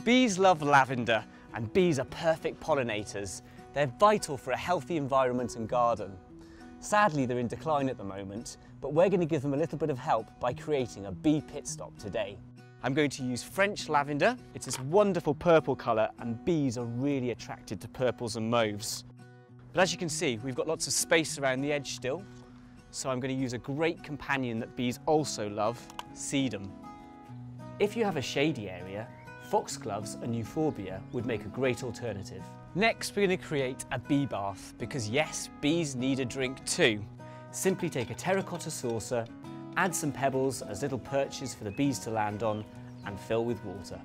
Bees love lavender, and bees are perfect pollinators. They're vital for a healthy environment and garden. Sadly, they're in decline at the moment, but we're going to give them a little bit of help by creating a bee pit stop today. I'm going to use French lavender. It's this wonderful purple colour, and bees are really attracted to purples and mauves. But as you can see, we've got lots of space around the edge still, so I'm going to use a great companion that bees also love, sedum. If you have a shady area, foxgloves and euphorbia would make a great alternative. Next, we're going to create a bee bath, because yes, bees need a drink too. Simply take a terracotta saucer, add some pebbles as little perches for the bees to land on, and fill with water.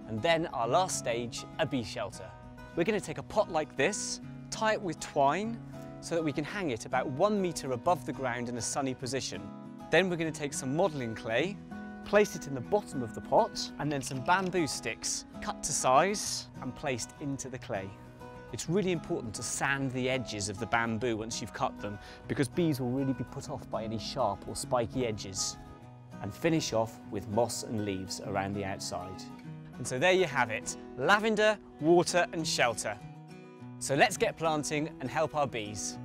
And then our last stage, a bee shelter. We're going to take a pot like this, tie it with twine, so that we can hang it about 1 metre above the ground in a sunny position. Then we're going to take some modelling clay, place it in the bottom of the pot, and then some bamboo sticks cut to size and placed into the clay. It's really important to sand the edges of the bamboo once you've cut them, because bees will really be put off by any sharp or spiky edges. And finish off with moss and leaves around the outside. And so there you have it, lavender, water and shelter. So let's get planting and help our bees.